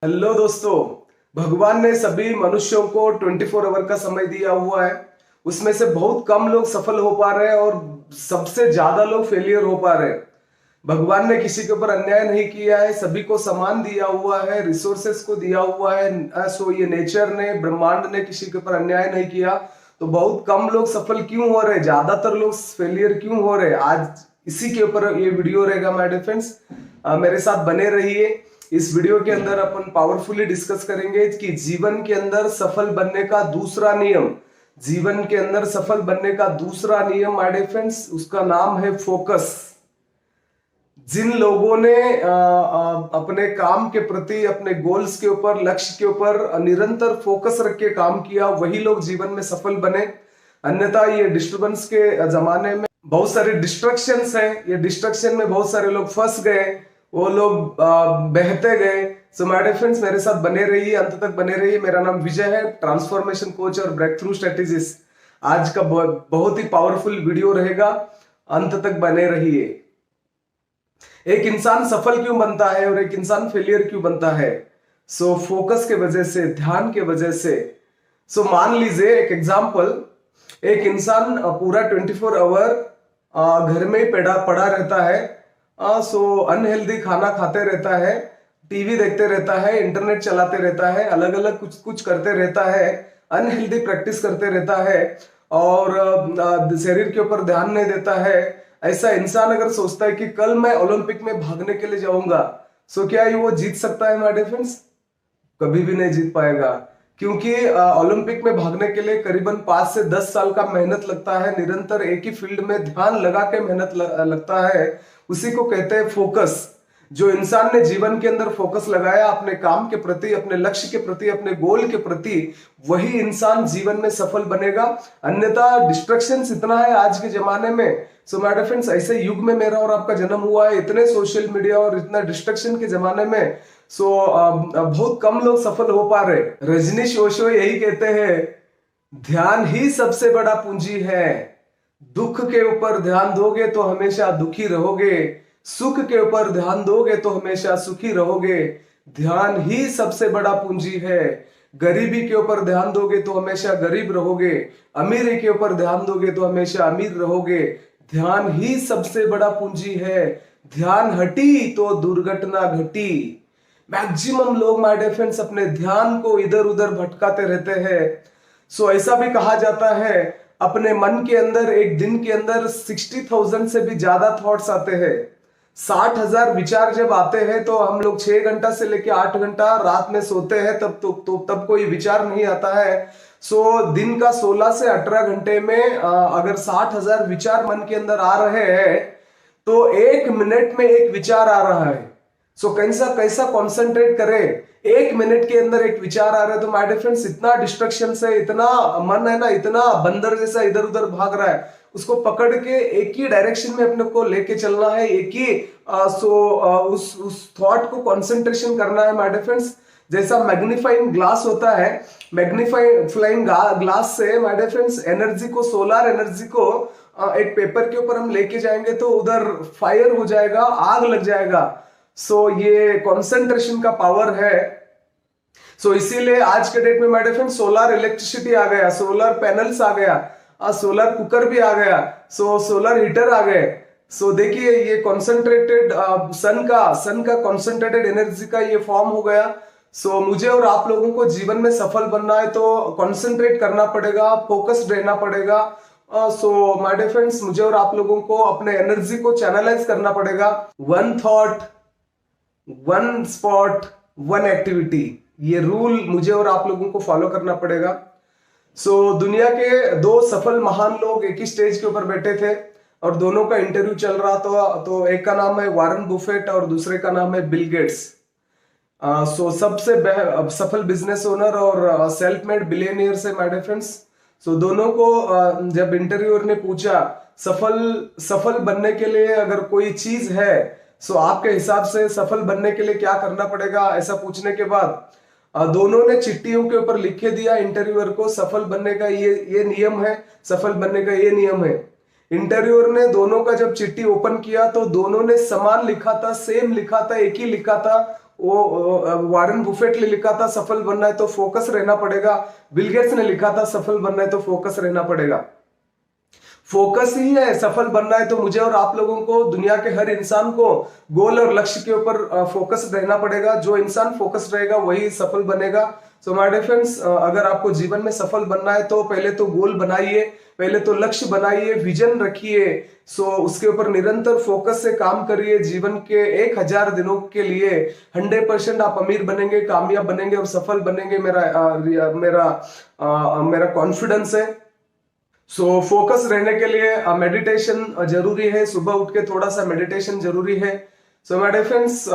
Hello दोस्तों। भगवान ने सभी मनुष्यों को 24 आवर का समय दिया हुआ है। उसमें से बहुत कम लोग सफल हो पा रहे हैं और सबसे ज्यादा लोग फेलियर हो पा रहे हैं। भगवान ने किसी के ऊपर अन्याय नहीं किया है, सभी को समान दिया हुआ है, रिसोर्सेस को दिया हुआ है। सो ये नेचर ने, ब्रह्मांड ने किसी के ऊपर अन्याय नहीं किया। तो बहुत कम लोग सफल क्यों हो रहे, ज्यादातर लोग फेलियर क्यों हो रहे, आज इसी के ऊपर ये वीडियो रहेगा माय डियर फ्रेंड्स। मेरे साथ बने रहिए। इस वीडियो के अंदर अपन पावरफुली डिस्कस करेंगे कि जीवन के अंदर सफल बनने का दूसरा नियम, जीवन के अंदर सफल बनने का दूसरा नियम माय डियर फ्रेंड्स, उसका नाम है फोकस। जिन लोगों ने अपने काम के प्रति, अपने गोल्स के ऊपर, लक्ष्य के ऊपर निरंतर फोकस रख के काम किया, वही लोग जीवन में सफल बने। अन्यथा ये डिस्टर्बेंस के जमाने में बहुत सारे डिस्ट्रक्शंस हैं, ये डिस्ट्रक्शन में बहुत सारे लोग फंस गए, वो लोग बहते गए। सो माय डियर फ्रेंड्स, मेरे साथ बने रहिए, अंत तक बने रहिए। मेरा नाम विजय है, ट्रांसफॉर्मेशन कोच और ब्रेक थ्रू स्ट्रेटेजिस्ट। आज का बहुत ही पावरफुल वीडियो रहेगा, अंत तक बने रहिए। एक इंसान सफल क्यों बनता है और एक इंसान फेलियर क्यों बनता है? सो फोकस के वजह से, ध्यान के वजह से। सो मान लीजिए एक एग्जांपल, एक इंसान पूरा 24 आवर घर में ही पड़ा रहता है। सो अनहेल्दी खाना खाते रहता है, टीवी देखते रहता है, इंटरनेट चलाते रहता है, अलग अलग कुछ कुछ करते रहता है, अनहेल्दी प्रैक्टिस करते रहता है और शरीर के ऊपर ध्यान नहीं देता है। ऐसा इंसान अगर सोचता है कि कल मैं ओलंपिक में भागने के लिए जाऊंगा, सो क्या ये वो जीत सकता है माय डियर फ्रेंड्स? कभी भी नहीं जीत पाएगा, क्योंकि ओलंपिक में भागने के लिए करीबन 5 से 10 साल का मेहनत लगता है। निरंतर एक ही फील्ड में ध्यान लगा के मेहनत लगता है, उसी को कहते हैं फोकस। जो इंसान ने जीवन के अंदर फोकस लगाया अपने काम के प्रति, अपने लक्ष्य के प्रति, अपने गोल के प्रति, वही इंसान जीवन में सफल बनेगा। अन्यथा डिस्ट्रक्शंस इतना है आज के जमाने में। सो माय डियर फ्रेंड्स, ऐसे युग में मेरा और आपका जन्म हुआ है, इतने सोशल मीडिया और इतना डिस्ट्रक्शन के जमाने में। सो बहुत कम लोग सफल हो पा रहे। रजनीश ओशो यही कहते हैं, ध्यान ही सबसे बड़ा पूंजी है। दुख के ऊपर ध्यान दोगे तो हमेशा दुखी रहोगे, सुख के ऊपर ध्यान दोगे तो हमेशा सुखी रहोगे। ध्यान ही सबसे बड़ा पूंजी है। गरीबी के ऊपर ध्यान दोगे तो हमेशा गरीब रहोगे, अमीरी के ऊपर ध्यान दोगे तो हमेशा अमीर रहोगे। ध्यान ही सबसे बड़ा पूंजी है। ध्यान हटी तो दुर्घटना घटी। मैक्सिमम लोग माय डियर फ्रेंड्स अपने ध्यान को इधर उधर भटकाते रहते हैं। सो ऐसा भी कहा जाता है, अपने मन के अंदर एक दिन के अंदर 60,000 से भी ज्यादा थॉट्स आते हैं। 60,000 विचार जब आते हैं तो हम लोग 6 घंटा से लेकर 8 घंटा रात में सोते हैं, तब कोई विचार नहीं आता है। सो दिन का 16 से 18 घंटे में अगर 60,000 विचार मन के अंदर आ रहे हैं तो 1 मिनट में एक विचार आ रहा है। सो कैसा कैसा कॉन्सेंट्रेट करें, 1 मिनट के अंदर एक विचार आ रहा है। तो माय डियर फ्रेंड्स, इतना डिस्ट्रक्शन है, इतना मन है ना, इतना बंदर जैसा इधर उधर भाग रहा है, उसको पकड़ के एक ही डायरेक्शन में अपने को लेके चलना है, एक ही उस थॉट को कंसंट्रेशन करना है माय डियर फ्रेंड्स। जैसा मैग्नीफाइंग ग्लास होता है, मैग्नीफाइंग ग्लास से माय डियर फ्रेंड्स एनर्जी को, सोलर एनर्जी को एक पेपर के ऊपर हम लेके जाएंगे तो उधर फायर हो जाएगा, आग लग जाएगा। सो ये कंसंट्रेशन का पावर है। सो इसीलिए आज के डेट में my dear friends solar electricity आ गया, सोलर पैनल्स आ गया, सोलर कुकर भी आ गया, सोलर हीटर आ गए। सो देखिए ये कॉन्सेंट्रेटेड सन का कॉन्सेंट्रेटेड एनर्जी का ये फॉर्म हो गया। सो मुझे और आप लोगों को जीवन में सफल बनना है तो कॉन्सेंट्रेट करना पड़ेगा, फोकस्ड रहना पड़ेगा। सो माय डियर फ्रेंड्स, मुझे और आप लोगों को अपने एनर्जी को चैनलाइज करना पड़ेगा। One thought, one spot, one activity, ये रूल मुझे और आप लोगों को फॉलो करना पड़ेगा। सो दुनिया के 2 सफल महान लोग एक ही स्टेज के ऊपर बैठे थे और दोनों का इंटरव्यू चल रहा था। तो एक का नाम है वारन बुफेट और दूसरे का नाम है बिल गेट्स। सो सबसे सफल बिजनेस ओनर और सेल्फ मेड बिलियनियर से माय डियर फ्रेंड्स। सो दोनों को जब इंटरव्यूअर ने पूछा सफल बनने के लिए अगर कोई चीज है, सो आपके हिसाब से सफल बनने के लिए क्या करना पड़ेगा, ऐसा पूछने के बाद दोनों ने चिट्ठियों के ऊपर लिखे दिया इंटरव्यूअर को, सफल बनने का ये नियम है, सफल बनने का ये नियम है। इंटरव्यूअर ने दोनों का जब चिट्ठी ओपन किया तो दोनों ने समान लिखा था, सेम लिखा था, एक ही लिखा था। वो वॉरेन बुफेट ने लिखा था सफल बनना है तो फोकस रहना पड़ेगा, बिल गेट्स ने लिखा था सफल बनना है तो फोकस रहना पड़ेगा। फोकस ही है, सफल बनना है तो मुझे और आप लोगों को, दुनिया के हर इंसान को गोल और लक्ष्य के ऊपर फोकस रहना पड़ेगा। जो इंसान फोकस रहेगा वही सफल बनेगा। सो माय डियर फ्रेंड्स, अगर आपको जीवन में सफल बनना है तो पहले तो गोल बनाइए, पहले तो लक्ष्य बनाइए, विजन रखिए। सो उसके ऊपर निरंतर फोकस से काम करिए। जीवन के 1000 दिनों के लिए 100% आप अमीर बनेंगे, कामयाब बनेंगे और सफल बनेंगे। मेरा कॉन्फिडेंस है। सो फोकस रहने के लिए मेडिटेशन जरूरी है, सुबह उठ के थोड़ा सा मेडिटेशन जरूरी है। So my dear friends,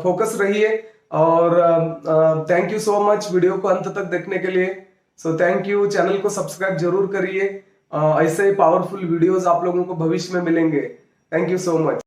focus रहिए और thank you so much video को अंत तक देखने के लिए। सो थैंक यू, चैनल को सब्सक्राइब जरूर करिए। ऐसे पावरफुल वीडियोस आप लोगों को भविष्य में मिलेंगे। Thank you so much.